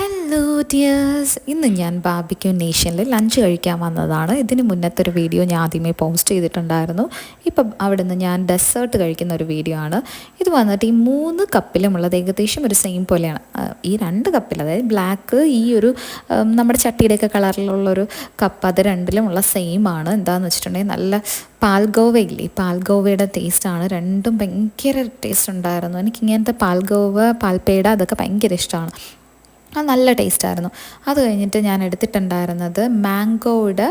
Hello dears, ഇന്ന് ഞാൻ barbecue നേഷനിൽ lunch കഴിക്കാൻ വന്നതാണ്. ഇതിന് മുന്നത്തെ ഒരു വീഡിയോ ഞാൻ ആദ്യമേ പോസ്റ്റ് ചെയ്തിട്ടുണ്ടായിരുന്നു. ഇപ്പം അവിടെ നിന്ന് ഞാൻ ഡെസേർട്ട് കഴിക്കുന്ന ഒരു വീഡിയോ ആണ്. ഇത് വന്നിട്ട് ഈ 3 കപ്പിലുമുള്ളത് ഏകദേശം ഒരു സെയിം പോലെയാണ്. ഈ 2 കപ്പിൽ, അതായത് ബ്ലാക്ക്, ഈ ഒരു നമ്മുടെ ചട്ടിയുടെയൊക്കെ കളറിലുള്ളൊരു കപ്പ്, അത് രണ്ടിലുമുള്ള സെയിം ആണ്. എന്താണെന്ന് വെച്ചിട്ടുണ്ടെങ്കിൽ നല്ല പാൽഗോവ ഇല്ലേ, പാൽഗോവയുടെ ടേസ്റ്റാണ്. രണ്ടും ഭയങ്കര ടേസ്റ്റ് ഉണ്ടായിരുന്നു. എനിക്കിങ്ങനത്തെ പാൽഗോവ, പാൽപേട അതൊക്കെ ഭയങ്കര ഇഷ്ടമാണ്. അത് നല്ല ടേസ്റ്റായിരുന്നു. അത് കഴിഞ്ഞിട്ട് ഞാൻ എടുത്തിട്ടുണ്ടായിരുന്നത് മാംഗോയുടെ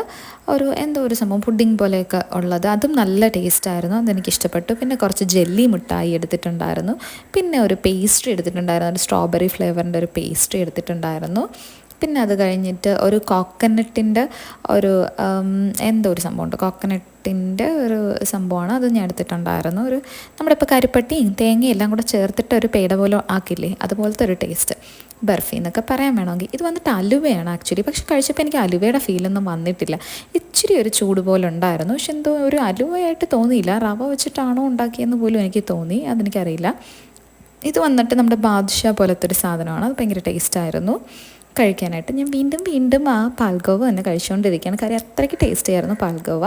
എന്തോ ഒരു സംഭവം, പുഡിങ് പോലെയൊക്കെ ഉള്ളത്. അതും നല്ല ടേസ്റ്റായിരുന്നു, അതെനിക്കിഷ്ടപ്പെട്ടു. പിന്നെ കുറച്ച് ജെല്ലി മിഠായി എടുത്തിട്ടുണ്ടായിരുന്നു. പിന്നെ ഒരു പേസ്ട്രി എടുത്തിട്ടുണ്ടായിരുന്നു, ഒരു സ്ട്രോബെറി ഫ്ലേവറിൻ്റെ ഒരു പേസ്ട്രി എടുത്തിട്ടുണ്ടായിരുന്നു. പിന്നെ അത് കഴിഞ്ഞിട്ട് ഒരു കോക്കനട്ടിൻ്റെ ഒരു എന്തോ ഒരു സംഭവമുണ്ട്, കോക്കനട്ടിൻ്റെ ഒരു സംഭവമാണ്, അത് ഞാൻ എടുത്തിട്ടുണ്ടായിരുന്നു. നമ്മുടെ ഇപ്പോൾ കരിപ്പട്ടിയും തേങ്ങയും എല്ലാം കൂടെ ചേർത്തിട്ട് ഒരു പേട പോലെ ആക്കില്ലേ, അതുപോലത്തെ ഒരു ടേസ്റ്റ്. ബർഫി എന്നൊക്കെ പറയാൻ വേണമെങ്കിൽ. ഇത് വന്നിട്ട് അലുവയാണ് ആക്ച്വലി, പക്ഷെ കഴിച്ചപ്പോൾ എനിക്ക് അലുവയുടെ ഫീലൊന്നും വന്നിട്ടില്ല. ഇച്ചിരി ഒരു ചൂട് പോലെ ഉണ്ടായിരുന്നു, പക്ഷെ എന്തോ ഒരു അലുവയായിട്ട് തോന്നിയില്ല. റവ വെച്ചിട്ടാണോ ഉണ്ടാക്കിയെന്ന് പോലും എനിക്ക് തോന്നി, അതെനിക്കറിയില്ല. ഇത് വന്നിട്ട് നമ്മുടെ ബാദുഷ പോലത്തെ ഒരു സാധനമാണ്, അത് ഭയങ്കര ടേസ്റ്റായിരുന്നു കഴിക്കാനായിട്ട്. ഞാൻ വീണ്ടും ആ പാൽഗോവ തന്നെ കഴിച്ചുകൊണ്ടിരിക്കുകയാണ്, കാര്യം അത്രയ്ക്ക് ടേസ്റ്റി ആയിരുന്നു പാൽഗോവ.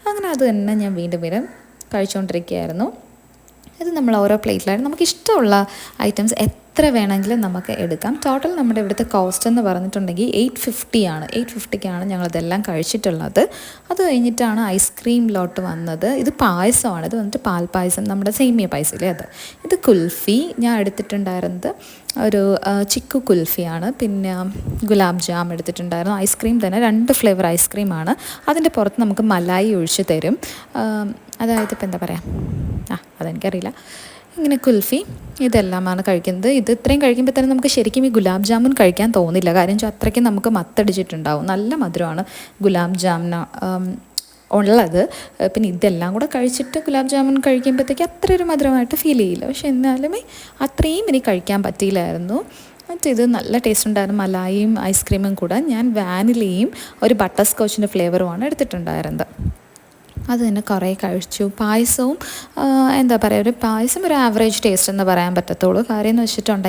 അങ്ങനെ അത് തന്നെ ഞാൻ വീണ്ടും കഴിച്ചുകൊണ്ടിരിക്കുകയായിരുന്നു. ഇത് നമ്മൾ ഓരോ പ്ലേറ്റിലായിരുന്നു. നമുക്ക് ഇഷ്ടമുള്ള ഐറ്റംസ് എത്ര വേണമെങ്കിലും നമുക്ക് എടുക്കാം. ടോട്ടൽ നമ്മുടെ ഇവിടുത്തെ കോസ്റ്റ് എന്ന് പറഞ്ഞിട്ടുണ്ടെങ്കിൽ 850 ആണ്. 850ക്കാണ് ഞങ്ങളിതെല്ലാം കഴിച്ചിട്ടുള്ളത്. അത് കഴിഞ്ഞിട്ടാണ് ഐസ്ക്രീമിലോട്ട് വന്നത്. ഇത് പായസമാണ്. ഇത് വന്നിട്ട് പാൽപ്പായസം, നമ്മുടെ സേമിയ പായസമില്ലേ അത്. ഇത് കുൽഫി ഞാൻ എടുത്തിട്ടുണ്ടായിരുന്നത് ഒരു ചിക്കു കുൽഫിയാണ്. പിന്നെ ഗുലാബ് ജാം എടുത്തിട്ടുണ്ടായിരുന്നു. ഐസ്ക്രീം തന്നെ 2 ഫ്ലേവർ ഐസ്ക്രീമാണ്. അതിൻ്റെ പുറത്ത് നമുക്ക് മലായി ഒഴിച്ച് തരും. അതായത് ഇപ്പം എന്താ പറയുക, അതെനിക്കറിയില്ല. ഇങ്ങനെ കുൽഫി ഇതെല്ലാമാണ് കഴിക്കുന്നത്. ഇത് ഇത്രയും കഴിക്കുമ്പോൾ തന്നെ നമുക്ക് ശരിക്കും ഈ ഗുലാബ് ജാമുൻ കഴിക്കാൻ തോന്നില്ല, കാര്യം അത്രയ്ക്കും നമുക്ക് മത്തടിച്ചിട്ടുണ്ടാവും. നല്ല മധുരമാണ് ഗുലാബ് ജാമിന് ഉള്ളത്. പിന്നെ ഇതെല്ലാം കൂടെ കഴിച്ചിട്ട് ഗുലാബ് ജാമുൻ കഴിക്കുമ്പോഴത്തേക്ക് അത്ര ഒരു മധുരമായിട്ട് ഫീൽ ചെയ്യില്ല, പക്ഷെ എന്നാലുമേ അത്രയും എനിക്ക് കഴിക്കാൻ പറ്റിയില്ലായിരുന്നു. ഇത് നല്ല ടേസ്റ്റ് ഉണ്ടായിരുന്നു, മലായിയും ഐസ്ക്രീമും കൂടെ. ഞാൻ വാനിലയും ഒരു ബട്ടർ സ്കോച്ചിൻ്റെ ഫ്ലേവറുമാണ് എടുത്തിട്ടുണ്ടായിരുന്നത്. അത് തന്നെ കുറേ കഴിച്ചു. പായസവും എന്താ പറയുക, ഒരു പായസം ഒരു ആവറേജ് ടേസ്റ്റ് എന്ന് പറയാൻ പറ്റത്തുള്ളൂ. കാര്യം എന്ന് വെച്ചിട്ടുണ്ടെങ്കിൽ